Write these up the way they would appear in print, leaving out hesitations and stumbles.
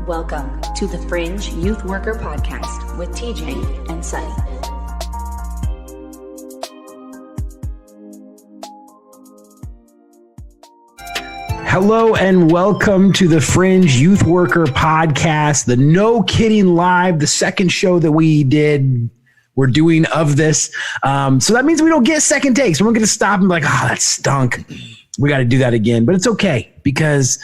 Welcome to the Fringe Youth Worker Podcast with TJ and Sonny. Hello and welcome to the Fringe Youth Worker Podcast, the No Kidding Live, the second show that we're doing of this. So that means we don't get second takes. We're not going to stop and be like, oh, that stunk. We got to do that again. But it's okay because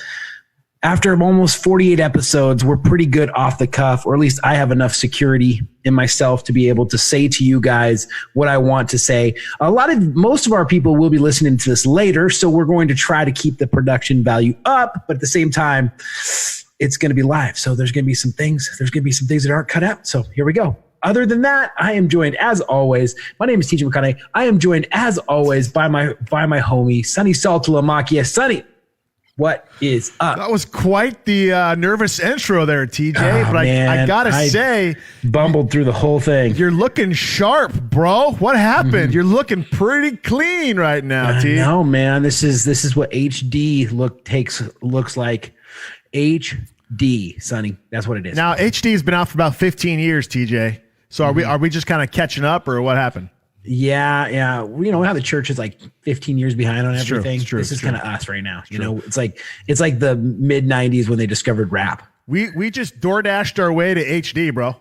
after almost 48 episodes, we're pretty good off the cuff, or at least I have enough security in myself to be able to say to you guys what I want to say. Most of our people will be listening to this later, so we're going to try to keep the production value up, but at the same time, it's going to be live. So there's going to be some things that aren't cut out. So here we go. Other than that, I am joined as always. My name is TJ McConaughey. I am joined as always by my homie, Sonny Saltalamacchia. Sonny, what is up? That was quite the nervous intro there, TJ. But I gotta say, bumbled through the whole thing. You're looking sharp, bro. What happened? Mm-hmm. You're looking pretty clean right now, T. No, man. This is what HD looks like. HD, Sonny. That's what it is. Now HD has been out for about 15 years, TJ. So are we just kind of catching up, or what happened? Yeah. You know how the church is like 15 years behind on everything. It's true. This is kind of us right now. You know, it's like the mid 90s when they discovered rap. We just DoorDashed our way to HD, bro.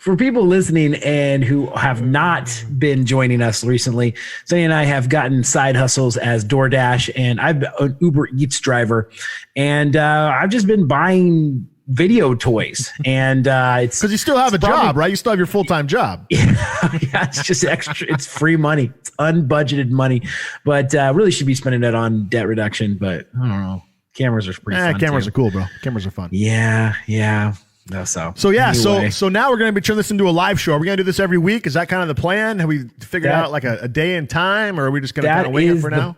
For people listening and who have not been joining us recently, Sonny and I have gotten side hustles as DoorDash, and I'm an Uber Eats driver, and I've just been buying video toys, and it's because you still have a job, right? You still have your full-time job. Yeah, it's just extra. It's free money. It's unbudgeted money, but really should be spending it on debt reduction. But I don't know. Cameras are pretty fun. Cameras too. are cool, bro. Cameras are fun. Yeah. No, so yeah, anyway. so now we're going to turn this into a live show. Are we going to do this every week? Is that kind of the plan? Have we figured out like a day and time, or are we just going to kind of wait it for now?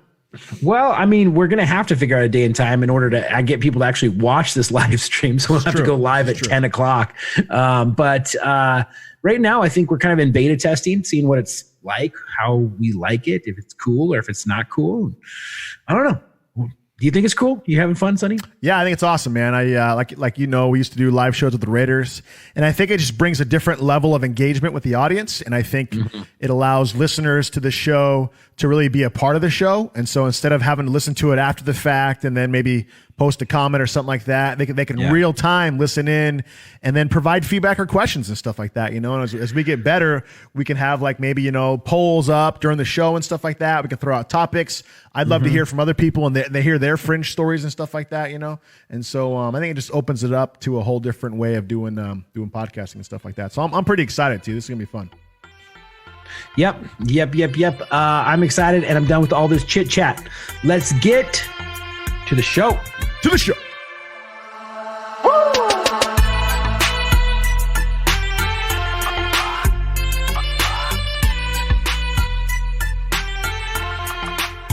Well, I mean, we're going to have to figure out a day and time in order to get people to actually watch this live stream. So we'll have to go live at 10 o'clock. But right now, I think we're kind of in beta testing, seeing what it's like, how we like it, if it's cool or if it's not cool. I don't know. Do you think it's cool? You having fun, Sonny? Yeah, I think it's awesome, man. I like we used to do live shows with the Raiders, and I think it just brings a different level of engagement with the audience, and I think it allows listeners to the show to really be a part of the show. And so instead of having to listen to it after the fact and then maybe post a comment or something like that, they can real time listen in and then provide feedback or questions and stuff like that. You know, and as we get better, we can have like maybe polls up during the show and stuff like that. We can throw out topics. I'd love to hear from other people, and they hear their fringe stories and stuff like that. You know, and so I think it just opens it up to a whole different way of doing podcasting and stuff like that. So I'm pretty excited too. This is gonna be fun. Yep. I'm excited, and I'm done with all this chit chat. Let's get to the show.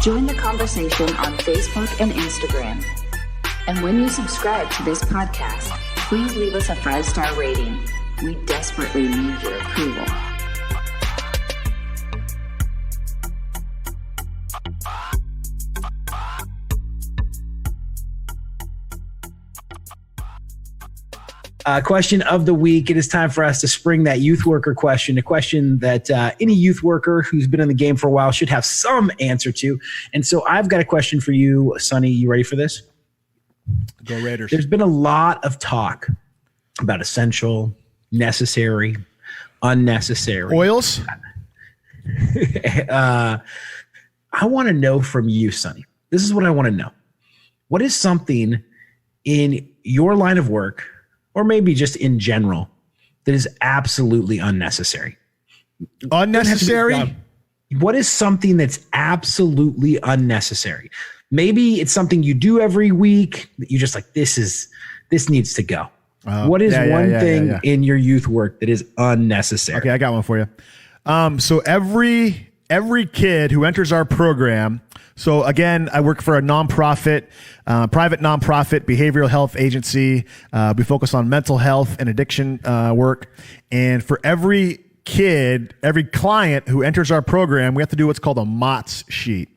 Join the conversation on Facebook and Instagram. And when you subscribe to this podcast, please leave us a 5-star rating. We desperately need your approval. Question of the week. It is time for us to spring that youth worker question, a question that any youth worker who's been in the game for a while should have some answer to. And so I've got a question for you, Sonny. You ready for this? Go Raiders. There's been a lot of talk about essential, necessary, unnecessary. Oils? I want to know from you, Sonny. This is what I want to know. What is something in your line of work, or maybe just in general, that is absolutely unnecessary? Unnecessary? What is something that's absolutely unnecessary? Maybe it's something you do every week that you just like, this needs to go. What is one thing in your youth work that is unnecessary? Okay, I got one for you. So every kid who enters our program, so again, I work for a nonprofit, private nonprofit behavioral health agency. We focus on mental health and addiction work. And for every kid, every client who enters our program, we have to do what's called a MOTS sheet.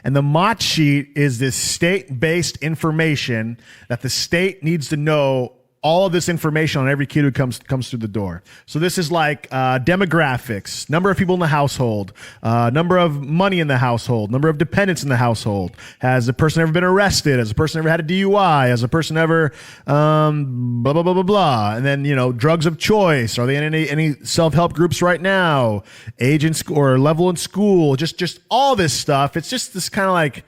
And the MOTS sheet is this state-based information that the state needs to know all of this information on every kid who comes through the door. So this is like demographics, number of people in the household, number of money in the household, number of dependents in the household. Has the person ever been arrested? Has the person ever had a DUI? Has the person ever blah, blah, blah, blah, blah. And then, drugs of choice. Are they in any self-help groups right now? Age in school or level in school? Just all this stuff. It's just this kind of like,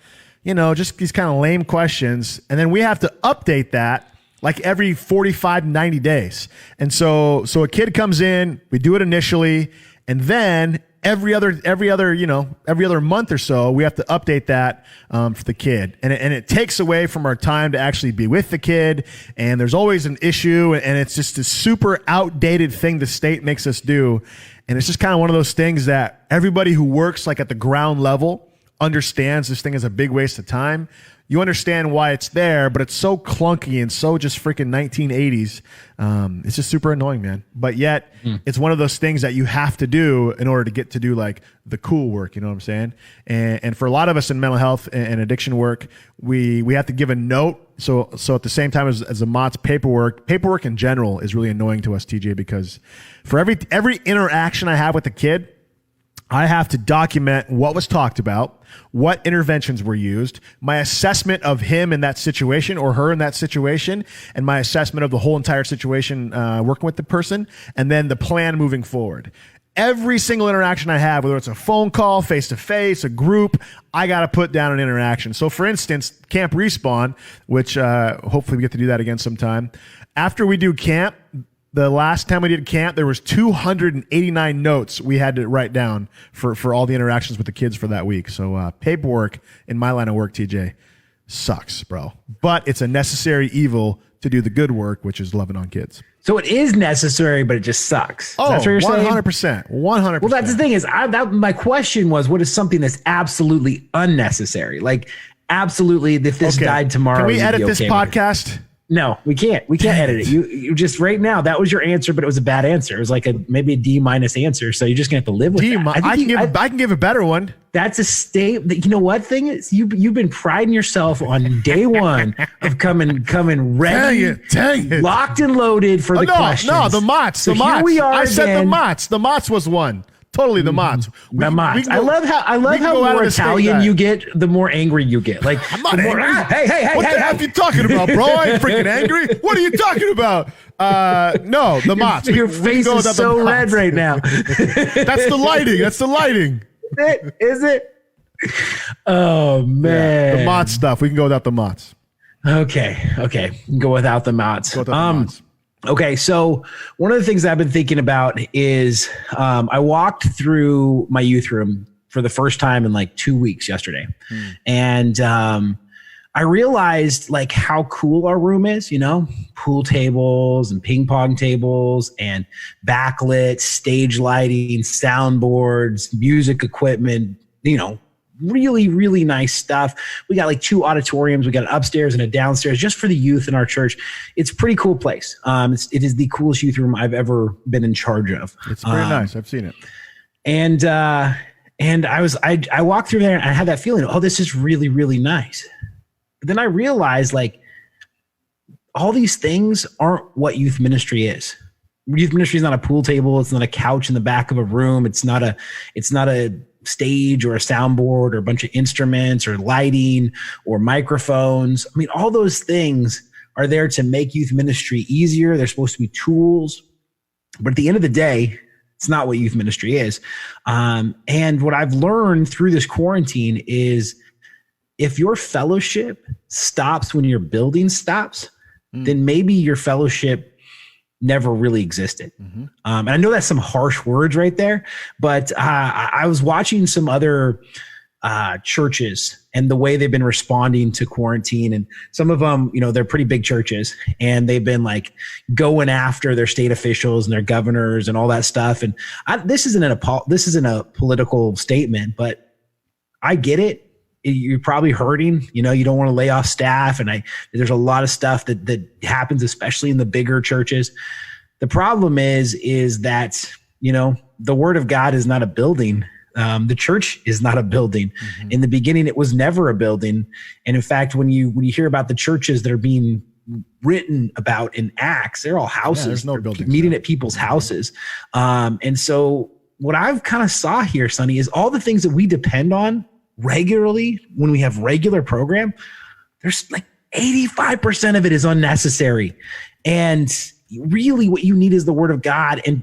just these kind of lame questions. And then we have to update that like every 45, 90 days. And so a kid comes in, we do it initially, and then every other month or so, we have to update that for the kid. And it takes away from our time to actually be with the kid. And there's always an issue, and it's just a super outdated thing the state makes us do. And it's just kind of one of those things that everybody who works like at the ground level understands this thing is a big waste of time. You understand why it's there, but it's so clunky and so just freaking 1980s. It's just super annoying, man. But yet, it's one of those things that you have to do in order to get to do like the cool work. You know what I'm saying? And for a lot of us in mental health and addiction work, we have to give a note. So at the same time as the MOTS paperwork in general is really annoying to us, TJ, because for every interaction I have with a kid, I have to document what was talked about, what interventions were used, my assessment of him in that situation or her in that situation, and my assessment of the whole entire situation working with the person, and then the plan moving forward. Every single interaction I have, whether it's a phone call, face-to-face, a group, I got to put down an interaction. So for instance, Camp Respawn, which hopefully we get to do that again sometime. After we do camp, the last time we did camp, there was 289 notes we had to write down for all the interactions with the kids for that week. So paperwork in my line of work, TJ, sucks, bro. But it's a necessary evil to do the good work, which is loving on kids. So it is necessary, but it just sucks. Oh, that's what you're 100%. saying? 100%. Well, that's the thing is, my question was, what is something that's absolutely unnecessary? Like, absolutely, if this died tomorrow, can we edit this podcast? No, we can't. We can't edit it. You just right now, that was your answer, but it was a bad answer. It was like maybe a D- answer. So you're just gonna have to live with that. I can give a better one. That's a state that, you know what thing is, you've been priding yourself on day one of coming ready, dang it. Locked and loaded for the questions. No, the MOTS. So the MOTS. Here we are I said again. the MOTS. The MOTS was one. Totally the MOTS. The MOTS. I love how more Italian you get, the more angry you get. Like, I'm not angry. Hey, what the F you talking about, bro? I ain't freaking angry. What are you talking about? No, the MOTS. Your face is so red right now. That's the lighting. Is it? Oh, man. Yeah, the MOTS stuff. We can go without the MOTS. Okay. Go without the MOTS. Go without the MOTS. Okay, so one of the things I've been thinking about is I walked through my youth room for the first time in like 2 weeks yesterday. And I realized like how cool our room is, pool tables and ping pong tables and backlit, stage lighting, soundboards, music equipment, really, really nice stuff. We got like 2 auditoriums. We got an upstairs and a downstairs just for the youth in our church. It's a pretty cool place. It is the coolest youth room I've ever been in charge of. It's very nice. I've seen it. And I walked through there and I had that feeling, oh, this is really, really nice. But then I realized like all these things aren't what youth ministry is. Youth ministry is not a pool table. It's not a couch in the back of a room. It's not a stage or a soundboard or a bunch of instruments or lighting or microphones. I mean, all those things are there to make youth ministry easier. They're supposed to be tools. But at the end of the day, it's not what youth ministry is. And what I've learned through this quarantine is if your fellowship stops when your building stops, then maybe your fellowship never really existed. And I know that's some harsh words right there, but I was watching some other churches and the way they've been responding to quarantine. And some of them, they're pretty big churches and they've been like going after their state officials and their governors and all that stuff. And this isn't a political statement, but I get it. You're probably hurting, you don't want to lay off staff. And there's a lot of stuff that happens, especially in the bigger churches. The problem is that the word of God is not a building. The church is not a building. Mm-hmm. In the beginning, it was never a building. And in fact, when you hear about the churches that are being written about in Acts, they're all houses. There's no buildings, meeting at people's houses. And so what I've kind of saw here, Sonny, is all the things that we depend on regularly when we have regular program, there's like 85% of it is unnecessary. And really what you need is the word of God and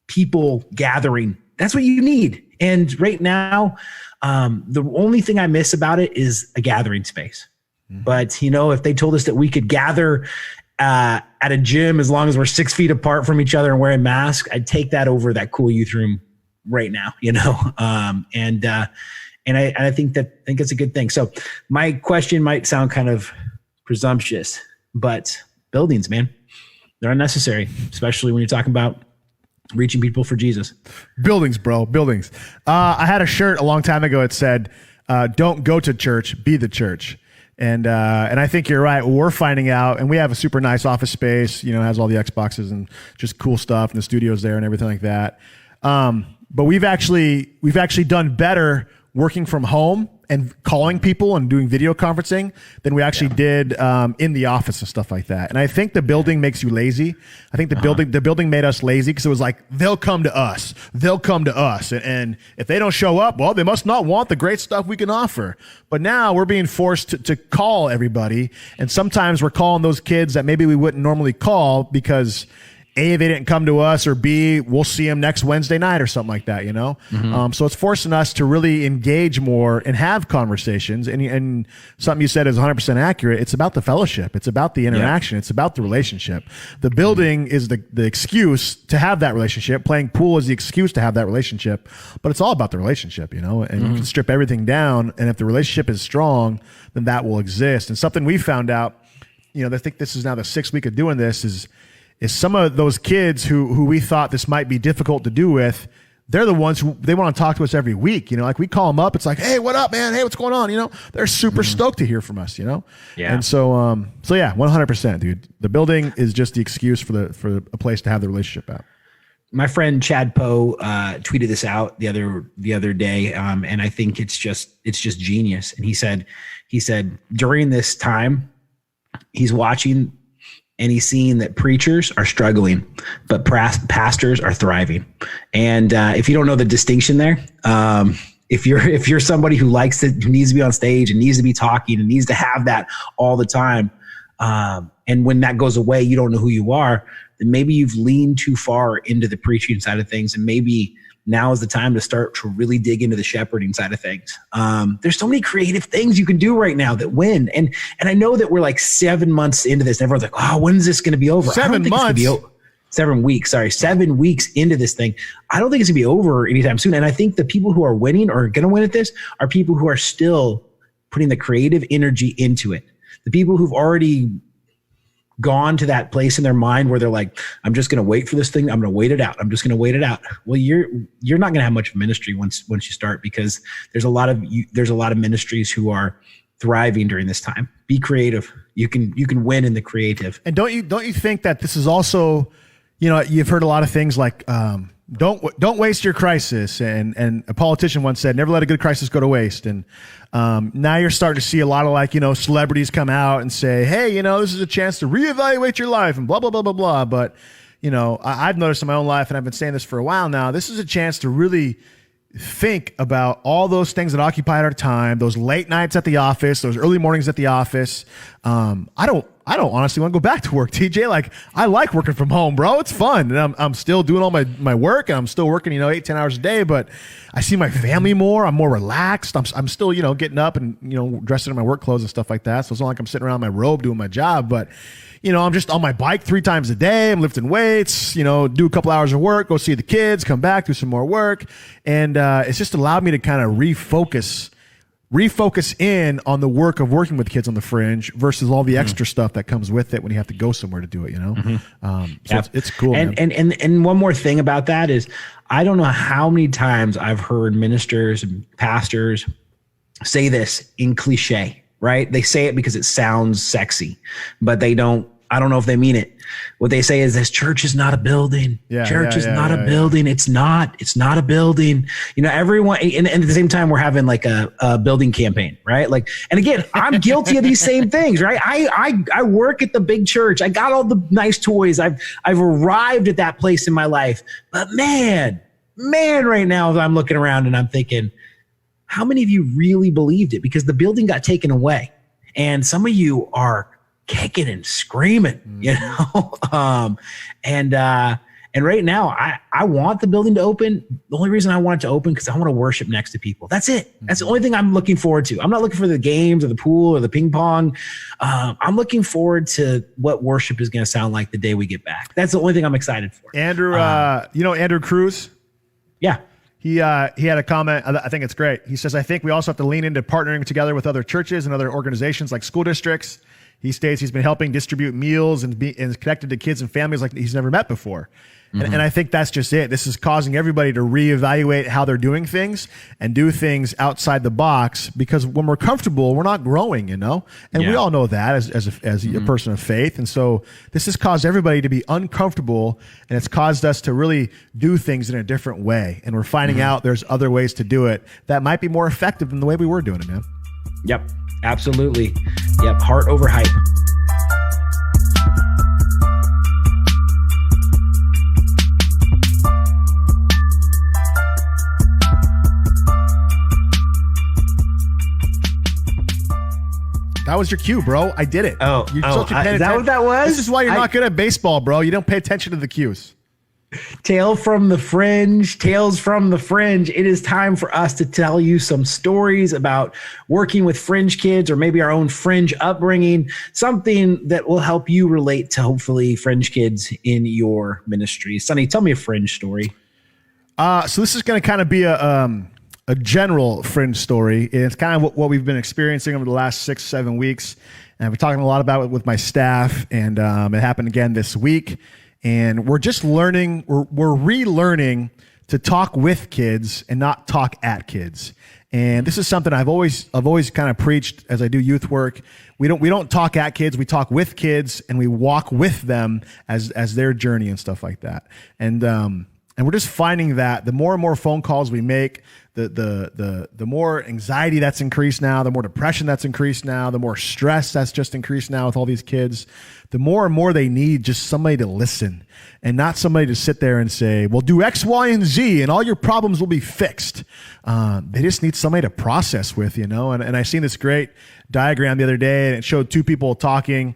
people gathering. That's what you need. And right now, the only thing I miss about it is a gathering space. Mm-hmm. But, if they told us that we could gather at a gym as long as we're 6 feet apart from each other and wearing masks, I'd take that over that cool youth room right now, and I think it's a good thing. So my question might sound kind of presumptuous, but buildings, man, they're unnecessary, especially when you're talking about reaching people for Jesus. Buildings, bro, buildings. I had a shirt a long time ago. It said, don't go to church, be the church. And I think you're right. We're finding out, and we have a super nice office space, has all the Xboxes and just cool stuff, and the studio's there and everything like that. But we've actually done better working from home and calling people and doing video conferencing than we actually did in the office and stuff like that. And I think the building makes you lazy. I think the building made us lazy because it was like, they'll come to us. And if they don't show up, well, they must not want the great stuff we can offer. But now we're being forced to call everybody. And sometimes we're calling those kids that maybe we wouldn't normally call because A, they didn't come to us, or B, we'll see them next Wednesday night or something like that, Mm-hmm. So it's forcing us to really engage more and have conversations. And something you said is 100% accurate. It's about the fellowship. It's about the interaction. It's about the relationship. The building is the excuse to have that relationship. Playing pool is the excuse to have that relationship. But it's all about the relationship, And you can strip everything down. And if the relationship is strong, then that will exist. And something we found out, I think this is now the 6th week of doing this, is some of those kids who we thought this might be difficult to do with, they're the ones who they want to talk to us every week. Like we call them up. It's like, hey, what up, man? Hey, what's going on? They're super stoked to hear from us, Yeah. And so yeah, 100%, dude. The building is just the excuse for a place to have the relationship at. My friend Chad Poe tweeted this out the other day, and I think it's just genius. And he said during this time, he's watching and he's seeing that preachers are struggling, but pastors are thriving. And if you don't know the distinction there, if you're somebody who needs to be on stage and needs to be talking and needs to have that all the time, and when that goes away, you don't know who you are, then maybe you've leaned too far into the preaching side of things, and maybe now is the time to start to really dig into the shepherding side of things. There's so many creative things you can do right now that win. And I know that we're like 7 months into this and everyone's like, oh, when's this going to be over? 7 months. 7 weeks. Sorry. 7 weeks into this thing. I don't think it's gonna be over anytime soon. And I think the people who are winning or going to win at this are people who are still putting the creative energy into it. The people who've already gone to that place in their mind where they're like, I'm just going to wait for this thing. I'm going to wait it out. I'm just going to wait it out. Well, you're not going to have much ministry once you start, because there's a lot of ministries who are thriving during this time. Be creative. You can win in the creative. And don't you think that this is also, you've heard a lot of things like, don't waste your crisis. And a politician once said, never let a good crisis go to waste. And now you're starting to see a lot of celebrities come out and say, hey, this is a chance to reevaluate your life and blah, blah, blah, blah, blah. But, I've noticed in my own life, and I've been saying this for a while now, this is a chance to really think about all those things that occupied our time, those late nights at the office, those early mornings at the office. I don't honestly want to go back to work, TJ. Like, I like working from home, bro. It's fun. And I'm still doing all my work, and I'm still working, 8-10 hours a day, but I see my family more. I'm more relaxed. I'm still, getting up and, dressing in my work clothes and stuff like that. So it's not like I'm sitting around in my robe doing my job, but I'm just on my bike 3 times a day. I'm lifting weights, do a couple hours of work, go see the kids, come back, do some more work. And it's just allowed me to kind of refocus in on the work of working with kids on the Fringe versus all the extra stuff that comes with it when you have to go somewhere to do it, So it's cool. And one more thing about that is, I don't know how many times I've heard ministers and pastors say this in cliche, right? They say it because it sounds sexy, but they don't I don't know if they mean it. What they say is this church is not a building. Church is not a building. It's not a building. You know, everyone, and at the same time, we're having like a building campaign, right? Like, and again, I'm guilty of these same things, right? I work at the big church. I got all the nice toys. I've arrived at that place in my life. But man, right now, I'm looking around and I'm thinking, how many of you really believed it? Because the building got taken away. And some of you are kicking and screaming, you know? And right now I want the building to open. The only reason I want it to open because I want to worship next to people. That's it. That's the only thing I'm looking forward to. I'm not looking for the games or the pool or the ping pong. I'm looking forward to what worship is going to sound like the day we get back. That's the only thing I'm excited for. Andrew, you know, Andrew Cruz? Yeah. He had a comment. I think it's great. He says, I think we also have to lean into partnering together with other churches and other organizations like school districts. He states he's been helping distribute meals and is connected to kids and families like he's never met before. And I think that's just it. This is causing everybody to reevaluate how they're doing things and do things outside the box, because when we're comfortable, we're not growing, you know? And we all know that as a person of faith. And so this has caused everybody to be uncomfortable, and it's caused us to really do things in a different way. And we're finding out there's other ways to do it that might be more effective than the way we were doing it, man. Yep, absolutely. Yep, heart over hype. That was your cue, bro. I did it. Is that what that was? This is why you're not good at baseball, bro. You don't pay attention to the cues. Tales from the Fringe. It is time for us to tell you some stories about working with Fringe kids, or maybe our own Fringe upbringing, something that will help you relate to hopefully Fringe kids in your ministry. Sonny, tell me a Fringe story. So this is going to kind of be a general Fringe story. It's kind of what we've been experiencing over the last 6-7 weeks. And I've been talking a lot about it with my staff, and it happened again this week. And we're just learning, we're relearning to talk with kids and not talk at kids. And this is something I've always kind of preached as I do youth work. We don't talk at kids, we talk with kids, and we walk with them as their journey and stuff like that. And we're just finding that the more and more phone calls we make, the more anxiety that's increased now, the more depression that's increased now, the more stress that's just increased now with all these kids, the more and more they need just somebody to listen, and not somebody to sit there and say, well, do X, Y, and Z and all your problems will be fixed. They just need somebody to process with, you know? And I seen this great diagram the other day, and it showed two people talking,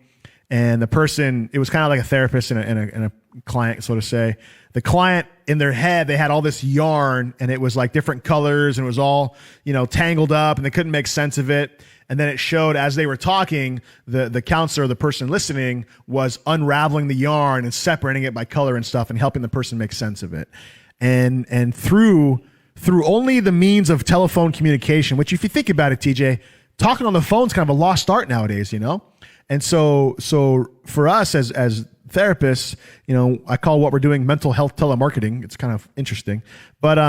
and the person, it was kind of like a therapist and a client, so to say. The client, in their head, they had all this yarn, and it was like different colors, and it was all, you know, tangled up, and they couldn't make sense of it. And then it showed as they were talking, the counselor, the person listening, was unraveling the yarn and separating it by color and stuff and helping the person make sense of it. And through only the means of telephone communication, which if you think about it, TJ, talking on the phone is kind of a lost art nowadays, you know? And so for us as therapists, you know, I call what we're doing mental health telemarketing. It's kind of interesting, but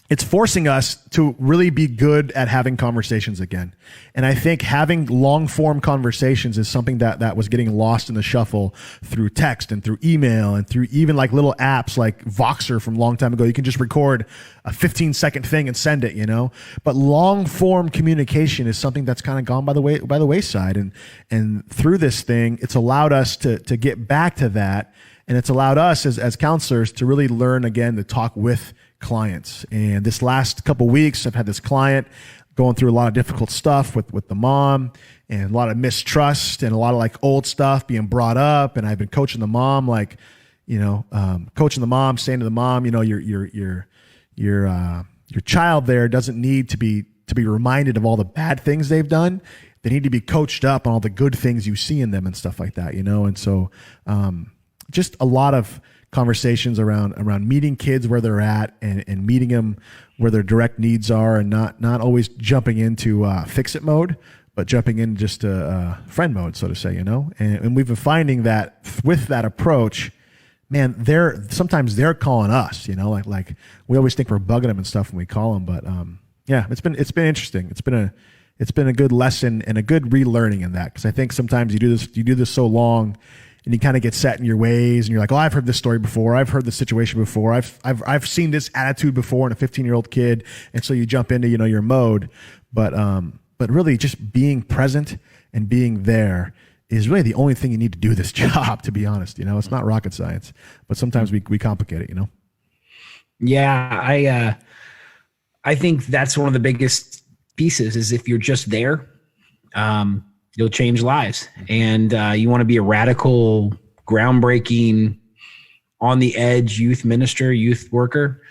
it's forcing us to really be good at having conversations again. And I think having long form conversations is something that was getting lost in the shuffle through text and through email and through even like little apps like Voxer from a long time ago. You can just record a 15-second thing and send it, you know. But long form communication is something that's kind of gone by the wayside. And through this thing, it's allowed us to get back to that. And it's allowed us as counselors to really learn again to talk with clients. And this last couple weeks, I've had this client going through a lot of difficult stuff with the mom, and a lot of mistrust and a lot of like old stuff being brought up. And I've been coaching the mom, like, you know, coaching the mom, saying to the mom, you know, your child there doesn't need to be reminded of all the bad things they've done. They need to be coached up on all the good things you see in them and stuff like that, you know? And so, just a lot of conversations around meeting kids where they're at and meeting them where their direct needs are, and not always jumping into fix-it mode, but jumping in just friend mode, so to say, you know? And we've been finding that with that approach, man, sometimes they're calling us, you know, like we always think we're bugging them and stuff when we call them, but yeah, it's been interesting. It's been it's been a good lesson and a good relearning in that. Cause I think sometimes you do this so long and you kind of get set in your ways and you're like, oh, I've heard this story before. I've heard this situation before. I've seen this attitude before in a 15-year-old kid. And so you jump into, your mode, but really just being present and being there is really the only thing you need to do this job, to be honest. It's not rocket science, but sometimes we complicate it, Yeah. I think that's one of the biggest pieces is if you're just there, you'll change lives. And you want to be a radical, groundbreaking, on the edge youth minister, youth worker,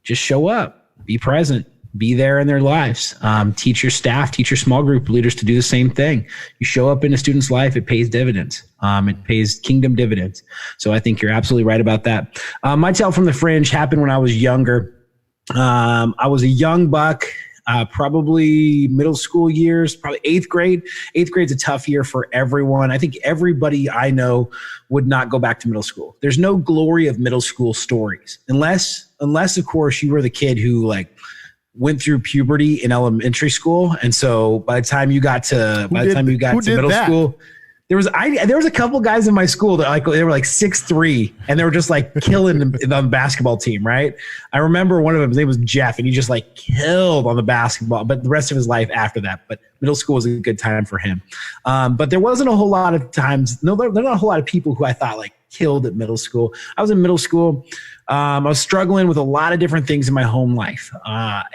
just show up, be present, be there in their lives. Teach your staff, teach your small group leaders to do the same thing. You show up in a student's life, it pays dividends. It pays kingdom dividends. So I think you're absolutely right about that. My tale from the Fringe happened when I was younger. I was a young buck. Probably middle school years, probably 8th grade. 8th grade's a tough year for everyone. I think everybody I know would not go back to middle school. There's no glory of middle school stories unless of course you were the kid who went through puberty in elementary school. And so by the time you got to middle school, there was a couple guys in my school that they were 6'3" and they were just killing on the basketball team, right? I remember one of them, his name was Jeff, and he just killed on the basketball, but the rest of his life after that. But middle school was a good time for him. But there wasn't a whole lot of times. No, there not a whole lot of people who I thought killed at middle school. I was in middle school. I was struggling with a lot of different things in my home life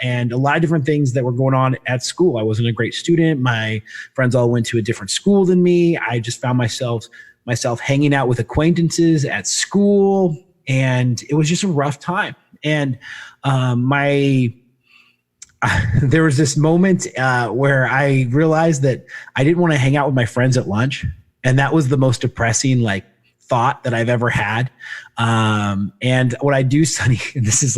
and a lot of different things that were going on at school. I wasn't a great student. My friends all went to a different school than me. I just found myself hanging out with acquaintances at school, and it was just a rough time. And there was this moment where I realized that I didn't want to hang out with my friends at lunch, and that was the most depressing thought that I've ever had. And what I do, Sonny, and this is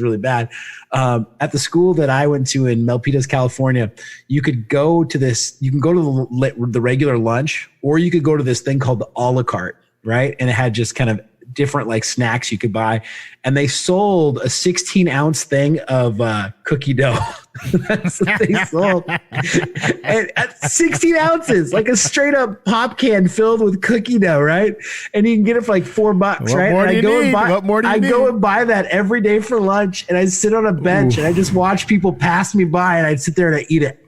really bad. At the school that I went to in Milpitas, California, you can go to the regular lunch, or you could go to this thing called the a la carte, right? And it had just kind of different snacks you could buy. And they sold a 16-ounce thing of cookie dough. That's what they sold. And at 16 ounces, a straight up pop can filled with cookie dough, right? And you can get it for $4, right? I go and buy that every day for lunch, and I'd sit on a bench and I just watch people pass me by, and I'd sit there and I'd eat it.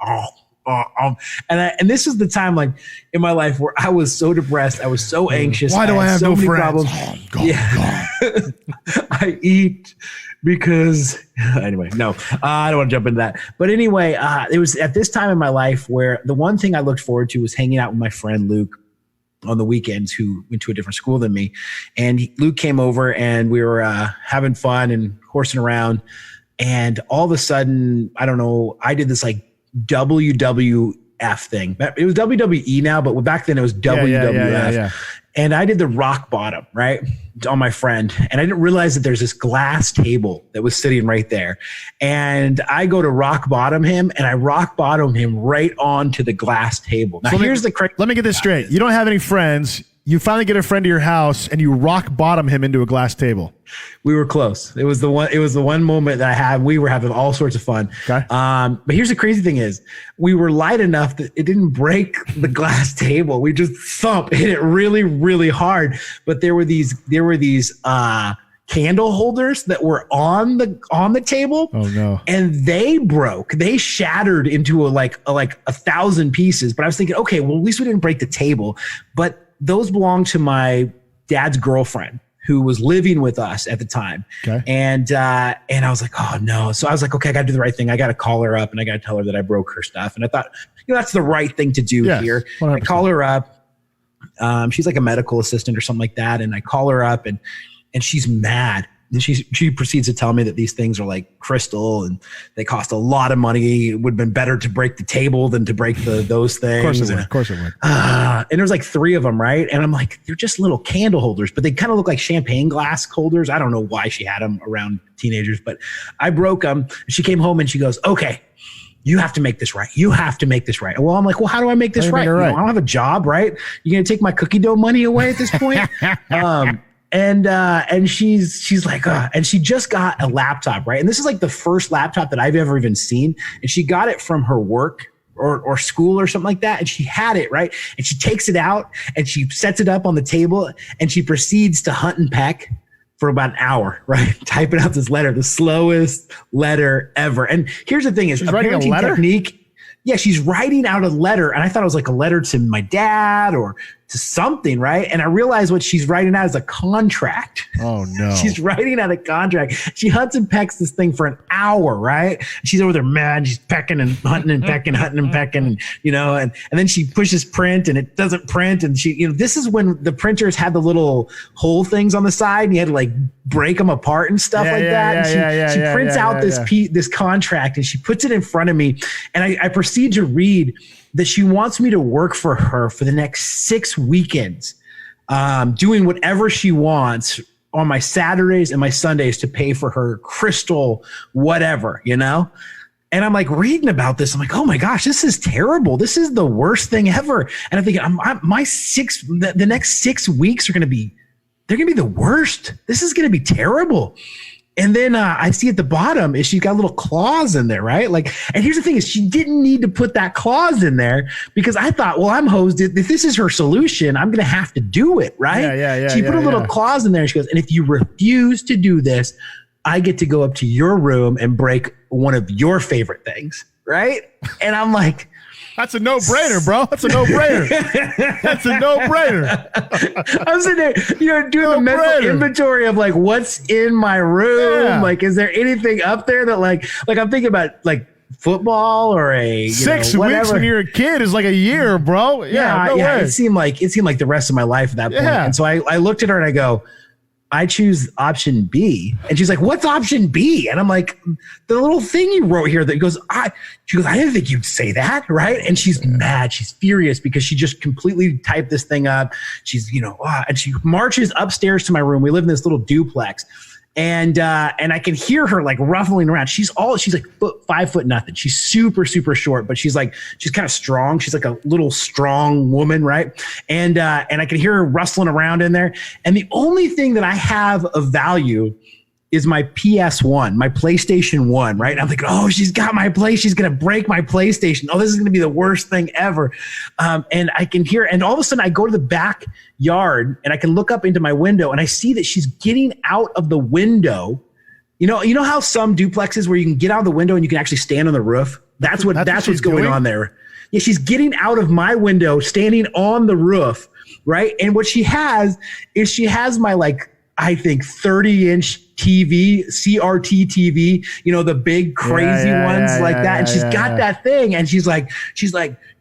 And this was the time in my life where I was so depressed. I was so anxious. Why do I have so many friends? Problems? I eat because anyway, no, I don't want to jump into that. But anyway, it was at this time in my life where the one thing I looked forward to was hanging out with my friend Luke on the weekends, who went to a different school than me. And Luke came over and we were having fun and horsing around. And all of a sudden, I don't know, I did this WWF thing. It was WWE now, but back then it was WWF. Yeah. And I did the rock bottom, right, on my friend. And I didn't realize that there's this glass table that was sitting right there. And I go to rock bottom him, and I rock bottom him right onto the glass table. Now, let me get this straight. You don't have any friends. You finally get a friend to your house and you rock bottom him into a glass table. We were close. It was the one moment that I had. We were having all sorts of fun. Okay. But here's the crazy thing is we were light enough that it didn't break the glass table. We just hit it really, really hard. But there were these candle holders that were on the table. Oh no. And they shattered into a 1,000 pieces. But I was thinking, okay, well, at least we didn't break the table. But those belonged to my dad's girlfriend, who was living with us at the time. Okay. And I was like, oh no. So I was like, okay, I got to do the right thing. I got to call her up and I got to tell her that I broke her stuff. And I thought, that's the right thing to do here. 100%. I call her up. She's like a medical assistant or something like that. And I call her up and she's mad. And she proceeds to tell me that these things are like crystal and they cost a lot of money. It would have been better to break the table than to break those things. Of course it would. And there's 3 of them, right? And I'm like, they're just little candle holders, but they kind of look like champagne glass holders. I don't know why she had them around teenagers, but I broke them. She came home and she goes, okay, you have to make this right. You have to make this right. Well, I'm like, well, how do I make this right? I don't have a job, right? You're going to take my cookie dough money away at this point? And she's like, and she just got a laptop, right? And this is the first laptop that I've ever even seen. And she got it from her work or school or something like that. And she had it, right? And she takes it out and she sets it up on the table and she proceeds to hunt and peck for about an hour, right? Typing out this letter, the slowest letter ever. And here's the thing is, she's writing a letter? Technique. Yeah, she's writing out a letter. And I thought it was like a letter to my dad or to something, right? And I realized what she's writing out is a contract. Oh, no. She's writing out a contract. She hunts and pecks this thing for an hour, right? She's over there mad. She's pecking and hunting and pecking, hunting and pecking, and, and then she pushes print and it doesn't print. And she, this is when the printers had the little hole things on the side and you had to like break them apart and stuff that. And she prints out this contract and she puts it in front of me. And I proceed to read that she wants me to work for her for the next 6 weekends, doing whatever she wants on my Saturdays and my Sundays to pay for her crystal, whatever, And I'm like reading about this. I'm like, oh my gosh, this is terrible. This is the worst thing ever. And I'm thinking, the next 6 weeks they're going to be the worst. This is going to be terrible. And then I see at the bottom is she's got a little clause in there, right? Like, and here's the thing is she didn't need to put that clause in there because I thought, well, I'm hosed. If this is her solution, I'm going to have to do it, right? She put a little clause in there. And she goes, and if you refuse to do this, I get to go up to your room and break one of your favorite things, right? And I'm like, that's a no-brainer, bro. That's a no-brainer. That's a no-brainer. I'm sitting there, doing the mental inventory of like, what's in my room? Yeah. Like, is there anything up there that like I'm thinking about like football or a 6 weeks when you're a kid is like a year, bro. Yeah, way. It seemed like the rest of my life at that point. And so I looked at her and I go, I choose option B. And she's like, what's option B? And I'm like, the little thing you wrote here that goes, she goes, I didn't think you'd say that. Right. And she's mad. She's furious because she just completely typed this thing up. She's, and she marches upstairs to my room. We live in this little duplex. And I can hear her like ruffling around. She's like 5 foot nothing. She's super, super short, but she's kind of strong. She's like a little strong woman. Right. And I can hear her rustling around in there. And the only thing that I have of value is my PS1, my PlayStation 1, right? And I'm thinking, oh, she's got my place. She's going to break my PlayStation. Oh, this is going to be the worst thing ever. And I can hear, and all of a sudden I go to the backyard and I can look up into my window and I see that she's getting out of the window. You know how some duplexes where you can get out of the window and you can actually stand on the roof? That's what's going on there. Yeah, she's getting out of my window, standing on the roof, right? And what she has is my I think 30-inch TV, CRT TV, the big crazy ones like that. And she's got that thing. And she's like,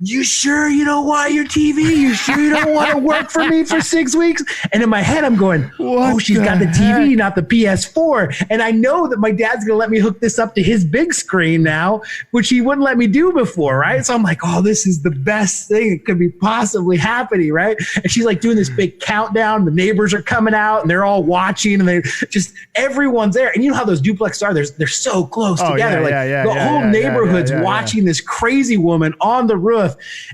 you sure you don't want your TV? You sure you don't want to work for me for 6 weeks? And in my head, I'm going, she's got the TV, not the PS4. And I know that my dad's going to let me hook this up to his big screen now, which he wouldn't let me do before, right? So I'm like, this is the best thing that could be possibly happening, right? And she's like doing this big countdown. The neighbors are coming out and they're all watching and everyone's there. And you know how those duplexes are. They're so close together. The whole neighborhood's watching this crazy woman on the roof.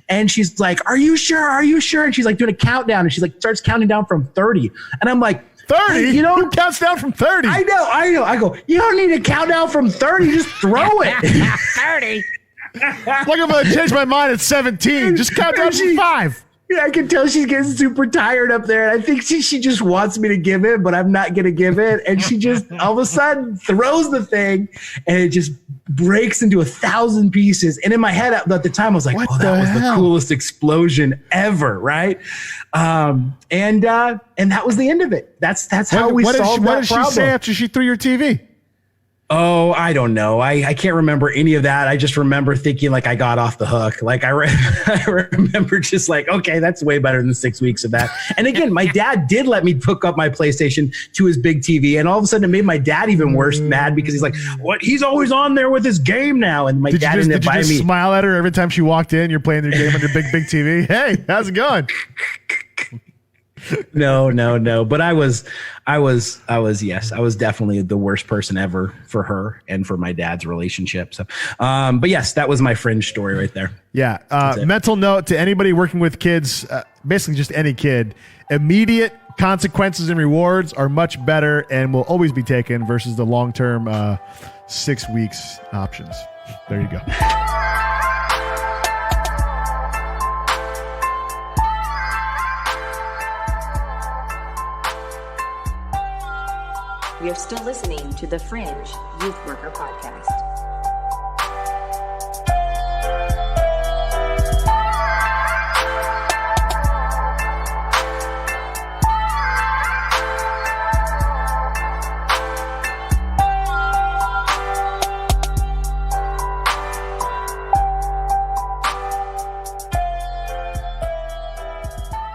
And she's like, are you sure? Are you sure? And she's like doing a countdown and she's like starts counting down from 30. And I'm like, 30? Hey, who counts down from 30? I know. I go, you don't need to count down from 30. Just throw it. 30. Like I'm going to change my mind at 17. Just count down from 5. Yeah, I can tell she's getting super tired up there. And I think she just wants me to give in, but I'm not going to give in. And she just all of a sudden throws the thing and it just breaks into 1,000 pieces. And in my head at the time, I was like, that was the coolest explosion ever. Right. And that was the end of it. That's how we solved that problem. What did she say after she threw your TV? Oh, I don't know. I can't remember any of that. I just remember thinking like I got off the hook. Like I remember just like, okay, that's way better than 6 weeks of that. And again, my dad did let me hook up my PlayStation to his big TV. And all of a sudden it made my dad even worse mad because he's like, what? He's always on there with his game now. And my dad didn't buy me. Did you just smile at her every time she walked in? You're playing your game on your big TV. Hey, how's it going? No. But I was definitely the worst person ever for her and for my dad's relationship. So, but yes, that was my Fringe story right there. Yeah. Mental note to anybody working with kids, basically just any kid, immediate consequences and rewards are much better and will always be taken versus the long-term 6 weeks options. There you go. You're still listening to the Fringe Youth Worker Podcast.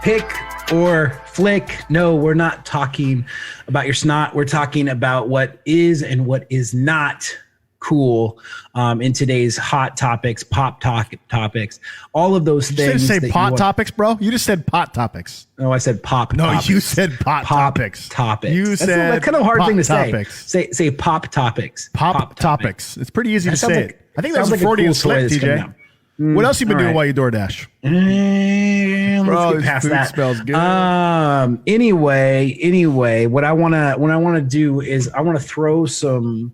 Pick or flick. No, we're not talking about your snot. We're talking about what is and what is not cool in today's hot topics, topics, all of those things. You didn't say pot topics, bro. You just said pot topics. No, I said pop. No, topics. you said pot topics. Topics. You said that's kind of a hard thing to topics. Say pop topics. Pop topics. It's pretty easy to say it. I think that's like a Freudian cool slip, TJ. What else you been doing while you DoorDash? Let's get past that. Smells good. Anyway, what I wanna do is I wanna throw some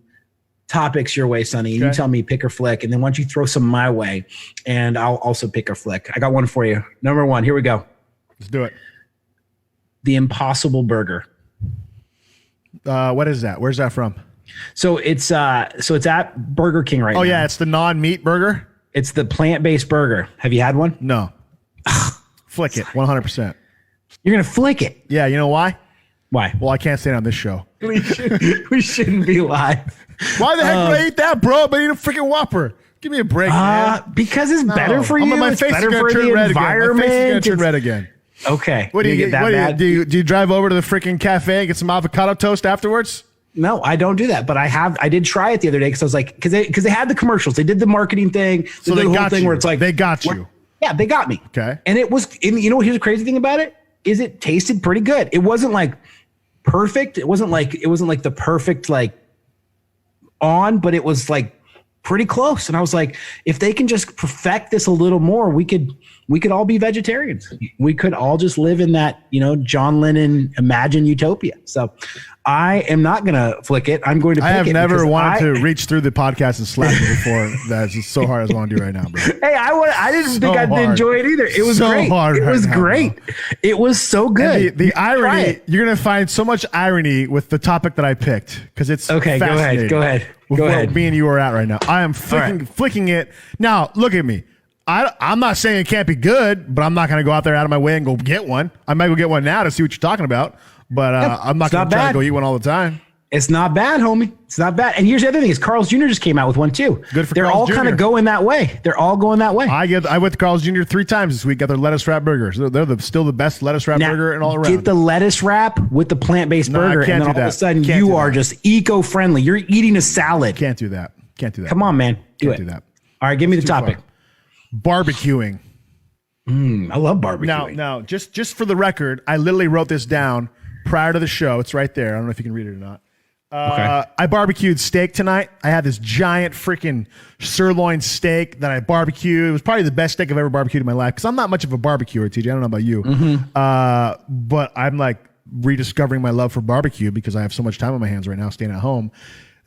topics your way, Sonny. Okay. You tell me pick or flick, and then why don't you throw some my way, and I'll also pick or flick. I got one for you. Number one, here we go. Let's do it. The Impossible Burger. What is that? Where's that from? So it's at Burger King right now. Oh yeah, it's the non-meat burger. It's the plant-based burger. Have you had one? No. Flick it, 100%. You're going to flick it? Yeah, you know why? Why? Well, I can't say it on this show. We shouldn't be live. Why the heck would I eat that, bro? But I eat a freaking Whopper. Give me a break, man. Because it's better for you. My face is better gonna for turn the red environment. Again. My face is going to turn red again. Okay. What do you get that bad? Do you drive over to the freaking cafe and get some avocado toast afterwards? No, I don't do that, but I did try it the other day because I was like, because they had the commercials, they did the marketing thing, so they did the the whole thing you. where it's like they got you. Yeah, they got me. Okay, and you know, here's the crazy thing about it is it tasted pretty good. It wasn't like perfect. It wasn't like the perfect like on, but it was like pretty close. And I was like, if they can just perfect this a little more, we could all be vegetarians. We could all just live in that, you know, John Lennon imagined utopia. So I am not going to flick it. I'm going to pick it. I have never wanted to reach through the podcast and slap you before. That's just so hard as I want to do right now, bro. Hey, I didn't think I'd enjoy it either. It was so great. Hard it was great. Now, it was so good. The irony, you're going to find so much irony with the topic that I picked because it's okay. Go ahead. Where me and you are at right now. I am flicking it. Now, look at me. I'm not saying it can't be good, but I'm not going to go out there out of my way and go get one. I might go get one now to see what you're talking about, but I'm not going to try to go eat one all the time. It's not bad, homie. It's not bad. And here's the other thing: is Carl's Jr. just came out with one too. Good for They're Carl's all Jr. kind of going that way. They're all going that way. I went to Carl's Jr. 3 times this week. Got their lettuce wrap burgers. They're still the best lettuce wrap burger and all around. Get the lettuce wrap with the plant-based burger, and then all of a sudden you are just eco-friendly. You're eating a salad. Can't do that. Come on, man. Do that. All right, give me the topic. BBQing. I love barbecuing. Now, just for the record, I literally wrote this down prior to the show. It's right there. I don't know if you can read it or not. I barbecued steak tonight. I had this giant freaking sirloin steak that I barbecued. It was probably the best steak I've ever barbecued in my life because I'm not much of a barbecuer, TJ. I don't know about you. But I'm like rediscovering my love for barbecue because I have so much time on my hands right now staying at home.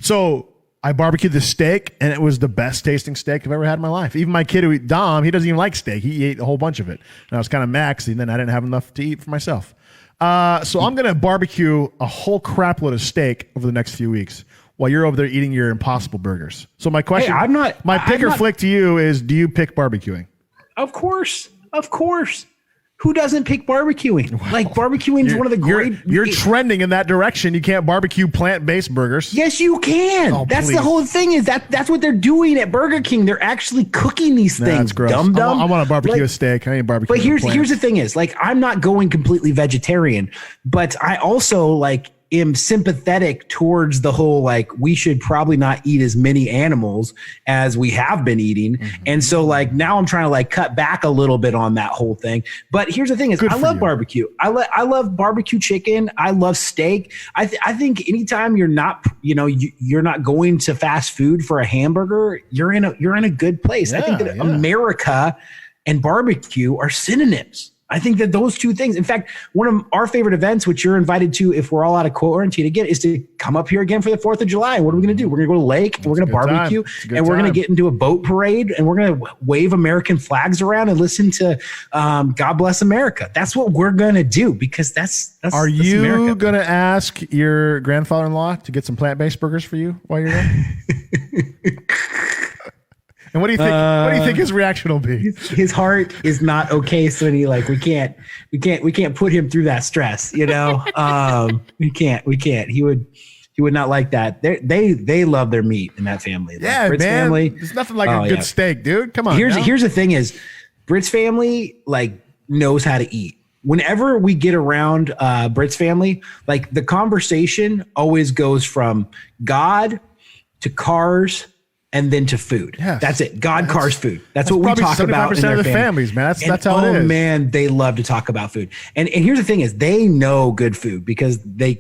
So I barbecued the steak, and it was the best tasting steak I've ever had in my life. Even my kid, Dom, he doesn't even like steak. He ate a whole bunch of it. And I was kind of maxed, and then I didn't have enough to eat for myself. So I'm going to barbecue a whole crap load of steak over the next few weeks while you're over there eating your Impossible Burgers. So my question, my pick or flick to you is, do you pick barbecuing? Of course. Who doesn't pick barbecuing? Well, like barbecuing is one of the great. You're trending in that direction. You can't barbecue plant-based burgers. Yes, you can. Oh, that's the whole thing. Is that's what they're doing at Burger King? They're actually cooking these things. That's gross. Dumb. I want to barbecue a steak. I ain't barbecue. But here's the thing: is like I'm not going completely vegetarian, but I also like am sympathetic towards the whole like we should probably not eat as many animals as we have been eating. And so like now I'm trying to like cut back a little bit on that whole thing. But here's the thing is I love barbecue. I love barbecue chicken. I love steak. I think anytime you're not, you're not going to fast food for a hamburger, you're in a good place. I think that America and barbecue are synonyms. I think that those two things, in fact, one of our favorite events, which you're invited to if we're all out of quarantine again, is to come up here again for the 4th of July. What are we going to do? We're going to go to the lake, and we're going to barbecue, and we're going to get into a boat parade, and we're going to wave American flags around and listen to God Bless America. That's what we're going to do, because that's Are you going to ask your grandfather-in-law to get some plant-based burgers for you while you're there? And what do you think? What do you think his reaction will be? His heart is not okay, Sonny. Like we can't put him through that stress. We can't. He would not like that. They love their meat in that family. Yeah, like, Britt's man. family. There's nothing like a good steak, dude. Come on. Here's the thing: is Britt's family knows how to eat. Whenever we get around Britt's family, the conversation always goes from God to cars. And then to food. Yes. That's it. Cars, food. That's what we talk about in their families, man. That's how it is. Oh man, they love to talk about food. And here's the thing: is they know good food because they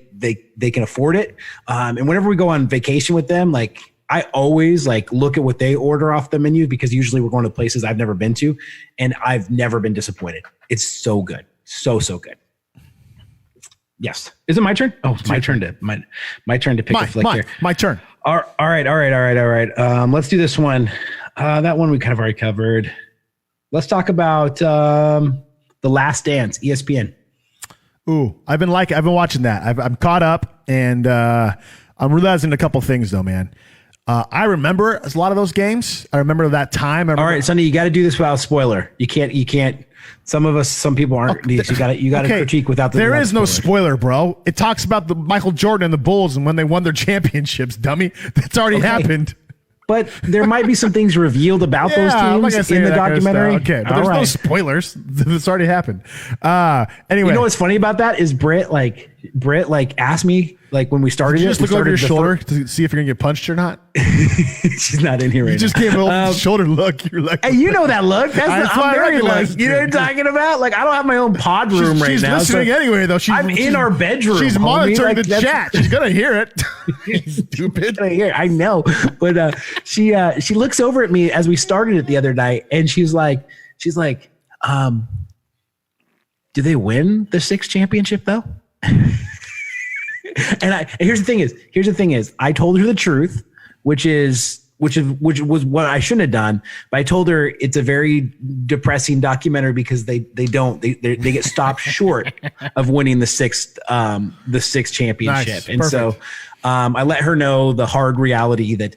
can afford it. And whenever we go on vacation with them, I always look at what they order off the menu, because usually we're going to places I've never been to, and I've never been disappointed. It's so good, so good. Yes. Is it my turn? Oh, it's my turn to pick a flick here. My turn. All right. Let's do this one. That one we kind of already covered. Let's talk about The Last Dance, ESPN. Ooh, I've been watching that. I'm caught up, and I'm realizing a couple things though, man. I remember a lot of those games. I remember that time. All right, Sonny, you got to do this without a spoiler. You can't. Some people aren't. You got to critique without the. There is no spoiler, bro. It talks about the Michael Jordan and the Bulls and when they won their championships, dummy. That's already happened. But there might be some things revealed about those teams in the documentary. Okay, but there's no spoilers. It's already happened. Anyway, you know what's funny about that is Britt asked me when we started. Did you just look over your shoulder to see if you're gonna get punched or not? She's not in here right now. You just gave a shoulder look. You're like, hey, you know that look. I'm very like, you know what I'm talking about? I don't have my own pod room right now. She's listening anyway, though. I'm in our bedroom. She's monitoring the chat. She's gonna hear it. Stupid. I know, but she looks over at me as we started it the other night, and she's like, do they win the 6th championship though? And here's the thing is I told her the truth, which was what I shouldn't have done. But I told her it's a very depressing documentary because they get stopped short of winning the 6th championship. Nice. And Perfect. so I let her know the hard reality that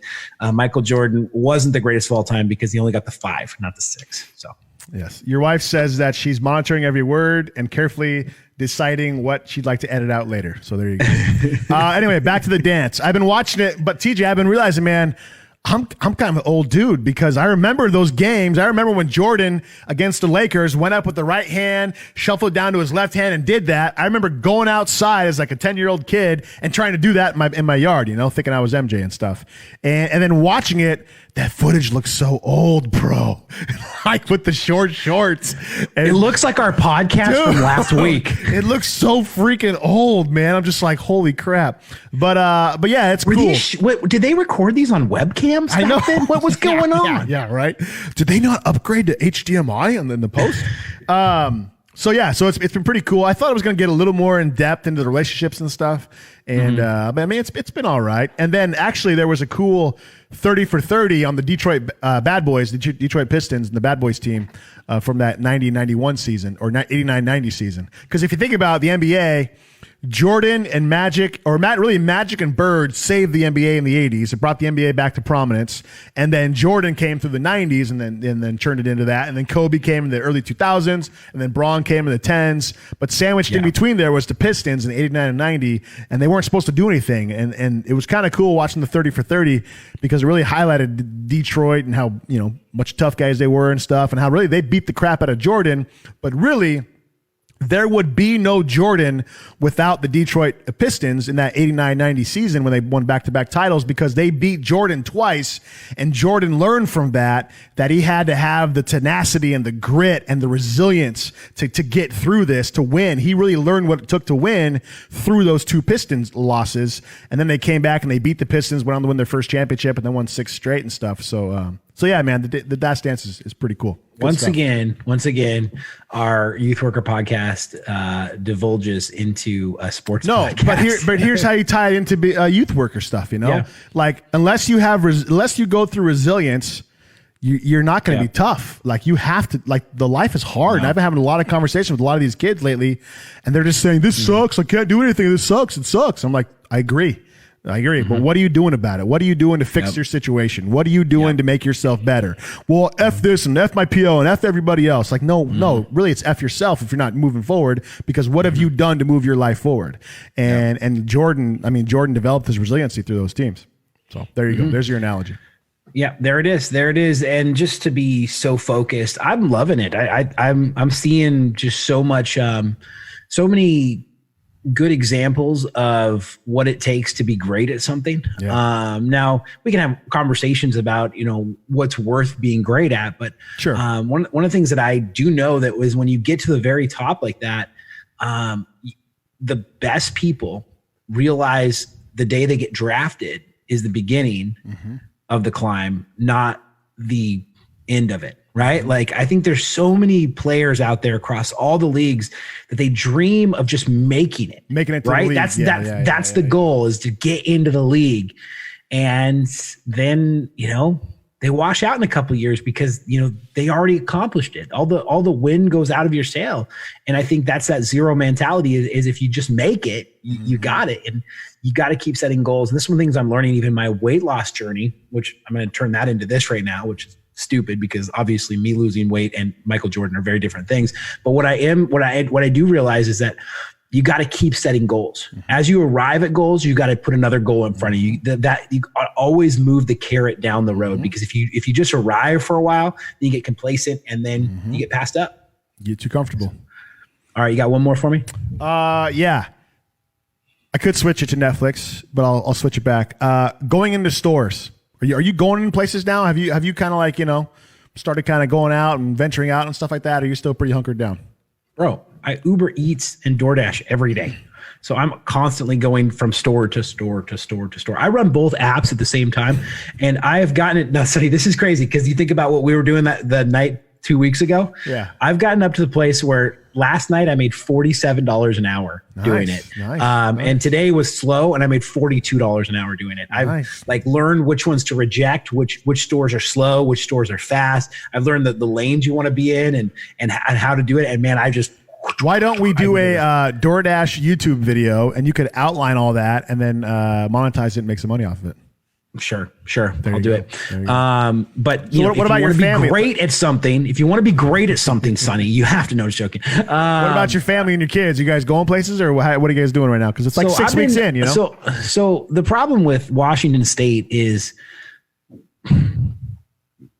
Michael Jordan wasn't the greatest of all time because he only got the 5, not the 6. So yes, your wife says that she's monitoring every word and carefully deciding what she'd like to edit out later. So there you go. Anyway, back to the dance. I've been watching it, but TJ, I've been realizing, man, I'm kind of an old dude because I remember those games. I remember when Jordan against the Lakers went up with the right hand, shuffled down to his left hand and did that. I remember going outside as a 10-year-old kid and trying to do that in my yard, thinking I was MJ and stuff. And then watching it, that footage looks so old, bro. With the short shorts. And it looks like our podcast from last week. It looks so freaking old, man. I'm just like, holy crap. But yeah, it's cool. Did they record these on webcams? I know. What was going on? Yeah, right. Did they not upgrade to HDMI and then the post? So it's been pretty cool. I thought it was going to get a little more in depth into the relationships and stuff. And but I mean, it's been all right. And then actually there was a cool 30 for 30 on the Detroit Bad Boys, the Detroit Pistons and the Bad Boys team from that 90-91 season or 89-90 season. Because if you think about the NBA, Jordan and Magic and Bird saved the NBA in the 80s. It brought the NBA back to prominence. And then Jordan came through the 90s and then turned it into that. And then Kobe came in the early 2000s. And then Braun came in the 10s. But sandwiched in between there was the Pistons in 89 and 90. And they weren't supposed to do anything. And it was kind of cool watching the 30 for 30 because it really highlighted Detroit and how, much tough guys they were and stuff. And how really they beat the crap out of Jordan. But really, there would be no Jordan without the Detroit Pistons in that 89-90 season when they won back-to-back titles because they beat Jordan twice, and Jordan learned from that he had to have the tenacity and the grit and the resilience to get through this, to win. He really learned what it took to win through those 2 Pistons losses, and then they came back and they beat the Pistons, went on to win their first championship, and then won 6 straight and stuff. So So yeah, man, the Dash Dance is pretty cool. Good Once stuff. again, our Youth Worker podcast divulges into a sports podcast. but here's how you tie it into youth worker stuff. You know, Yeah. like unless you go through resilience, you're not going to be tough. Like you have to. Like the life is hard. And I've been having a lot of conversations with a lot of these kids lately, and they're just saying, "This sucks. I can't do anything. This sucks. It sucks." I'm like, I agree. But what are you doing about it? What are you doing to fix your situation? What are you doing to make yourself better? Well, F this and F my PO and F everybody else. Like, no, really it's F yourself if you're not moving forward, because what have you done to move your life forward? And Jordan developed his resiliency through those teams. So there you go. There's your analogy. Yeah, there it is. And just to be so focused, I'm loving it. I'm seeing just so much, so many good examples of what it takes to be great at something. Yeah. Now we can have conversations about, what's worth being great at, but sure. One of the things that I do know that was when you get to the very top like that, the best people realize the day they get drafted is the beginning of the climb, not the end of it. Right? Like, I think there's so many players out there across all the leagues that they dream of just making it to right. The league. That's the goal, is to get into the league. And then, they wash out in a couple of years because, they already accomplished it. All the wind goes out of your sail. And I think that's that zero mentality is if you just make it, you got it. And you got to keep setting goals. And this is one of the things I'm learning, even my weight loss journey, which I'm going to turn that into this right now, which is stupid because obviously me losing weight and Michael Jordan are very different things. But what I do realize is that you got to keep setting goals. As you arrive at goals, you got to put another goal in front of you. That you always move the carrot down the road, because if you just arrive for a while, then you get complacent and then you get passed up. You get too comfortable. All right, you got one more for me? Yeah. I could switch it to Netflix, but I'll switch it back. Going into stores. Are you going in places now? Have you kind of like, started kind of going out and venturing out and stuff like that? Or are you still pretty hunkered down? Bro, I Uber Eats and DoorDash every day. So I'm constantly going from store to store to store to store. I run both apps at the same time. And I have gotten it. Now, Sonny, this is crazy because you think about what we were doing the night 2 weeks ago. Yeah. I've gotten up to the place where last night I made $47 an hour doing it. Nice. And today was slow and I made $42 an hour doing it. I've learned which ones to reject, which stores are slow, which stores are fast. I've learned the lanes you want to be in and how to do it. And man, why don't we do a DoorDash YouTube video and you could outline all that and then monetize it and make some money off of it? Sure. I'll do it. But what about your family? Great at something, if you want to be great at something, Sonny, you have to know. Just joking. What about your family and your kids? You guys going places, or what are you guys doing right now? Because it's like 6 weeks in, So the problem with Washington State is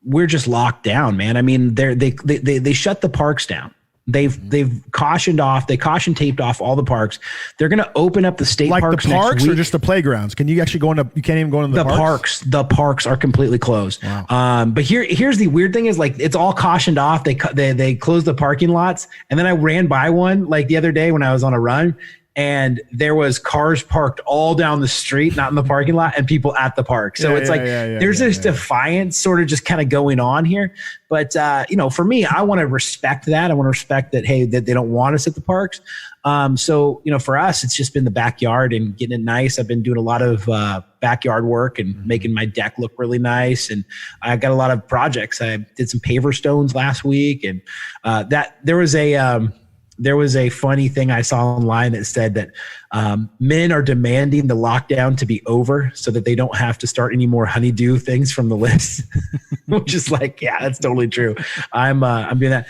we're just locked down, man. I mean, they shut the parks down. They've caution taped off all the parks. They're going to open up the state parks. The parks next week. Or just the playgrounds? Can you actually go into? You can't even go into the parks. The parks are completely closed. Wow. But here's the weird thing is, like, it's all cautioned off. They closed the parking lots, and then I ran by one like the other day when I was on a run, and there was cars parked all down the street, not in the parking lot, and people at the park. So there's this defiance sort of just kind of going on here. But, for me, I want to respect that. I want to respect that, hey, that they don't want us at the parks. So, for us, it's just been the backyard and getting it nice. I've been doing a lot of backyard work and making my deck look really nice. And I got a lot of projects. I did some paver stones last week, and there was a funny thing I saw online that said that men are demanding the lockdown to be over so that they don't have to start any more honeydew things from the list, which is like, yeah, that's totally true. I'm doing that.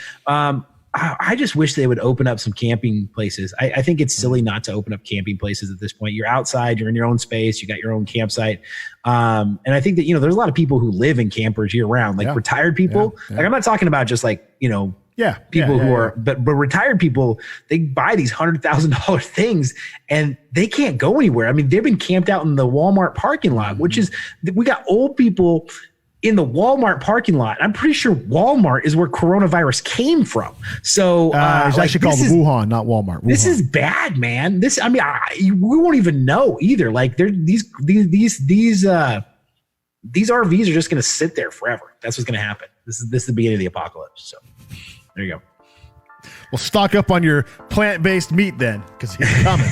I just wish they would open up some camping places. I think it's silly not to open up camping places at this point. You're outside, you're in your own space, you got your own campsite. And I think that, there's a lot of people who live in campers year round, like retired people. Yeah. Like, I'm not talking about just like, people who are, but retired people, they buy these $100,000 things and they can't go anywhere. I mean, they've been camped out in the Walmart parking lot, which is, we got old people in the Walmart parking lot. I'm pretty sure Walmart is where coronavirus came from. So it's actually called Wuhan, not Walmart. Wuhan. This is bad, man. We won't even know either. Like, these these RVs are just going to sit there forever. That's what's going to happen. This is the beginning of the apocalypse. So there you go. Well, stock up on your plant-based meat then, because he's coming.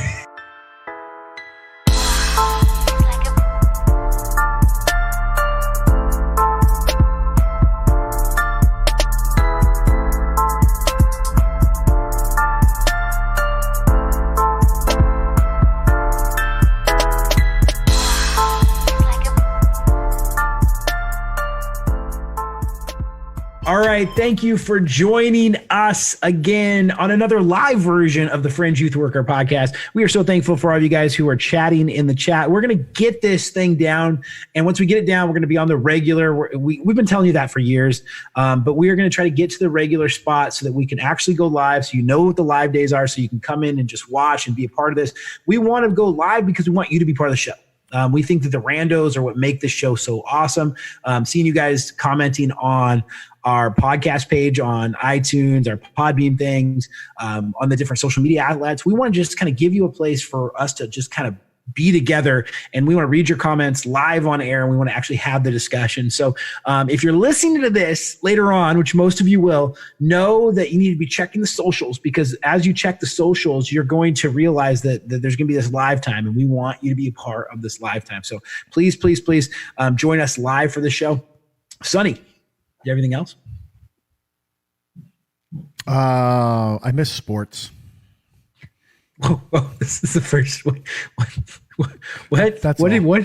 All right. Thank you for joining us again on another live version of the Fringe Youth Worker Podcast. We are so thankful for all of you guys who are chatting in the chat. We're going to get this thing down. And once we get it down, we're going to be on the regular. We've been telling you that for years. But we are going to try to get to the regular spot so that we can actually go live. So you know what the live days are. So you can come in and just watch and be a part of this. We want to go live because we want you to be part of the show. We think that the randos are what make this show so awesome. Seeing you guys commenting on our podcast page on iTunes, our Podbean things, on the different social media outlets. We want to just kind of give you a place for us to just kind of be together, and we want to read your comments live on air, and we want to actually have the discussion. So if you're listening to this later on, which most of you will, know that you need to be checking the socials, because as you check the socials, you're going to realize that there's going to be this live time, and we want you to be a part of this live time. So please join us live for the show. Sonny, you have anything else? I miss sports. Oh, this is the first one. What? That's what? all. What?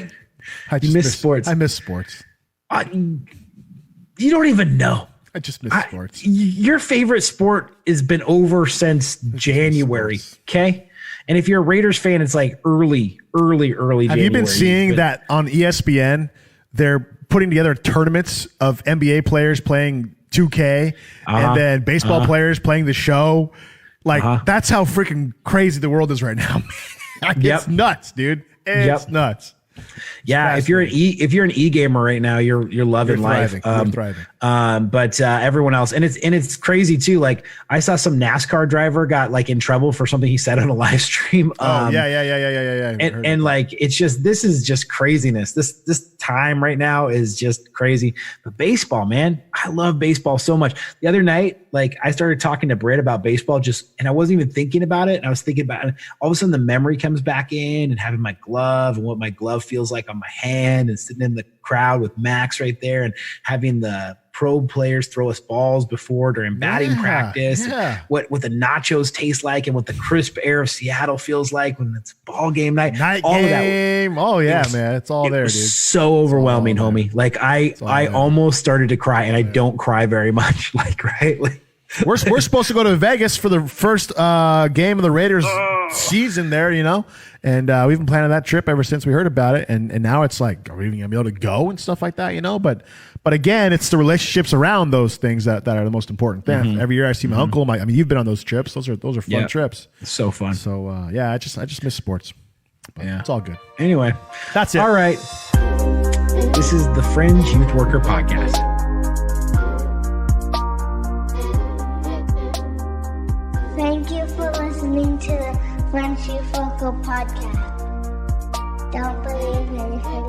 You miss sports. I miss sports. You don't even know. I just miss sports. Your favorite sport has been over since January. Okay. And if you're a Raiders fan, it's like early January. Have you been seeing that on ESPN? They're putting together tournaments of NBA players playing 2K and then baseball players playing the show. Like that's how freaking crazy the world is right now. It's nuts, dude. It's nuts. Yeah, if you're an e gamer right now, you're loving life. You're thriving. But everyone else, and it's crazy too. Like I saw some NASCAR driver got like in trouble for something he said on a live stream. Yeah. And like it's just, this is just craziness. This time right now is just crazy. But baseball, man, I love baseball so much. The other night, like I started talking to Britt about baseball, and I wasn't even thinking about it. And I was thinking about it. All of a sudden, the memory comes back in, and having my glove and what my glove feels like on my hand, and sitting in the crowd with Max right there, and having the pro players throw us balls before during batting practice. Yeah. What the nachos taste like, and what the crisp air of Seattle feels like when it's ball game night. All game. Of that. Oh yeah, man, it's all there, dude. So overwhelming, homie. Like I almost started to cry, and I don't cry very much. Like we're supposed to go to Vegas for the first game of the Raiders season there, and we've been planning that trip ever since we heard about it, and now it's like, are we even gonna be able to go and stuff like that, But again, it's the relationships around those things that are the most important thing. Mm-hmm. Every year I see my uncle. You've been on those trips. Those are fun trips. It's so fun. So I just miss sports. But it's all good. Anyway, that's it. All right. This is the Fringe Youth Worker Podcast. Thank you for listening to the Fringe Youth Worker Podcast. Don't believe anything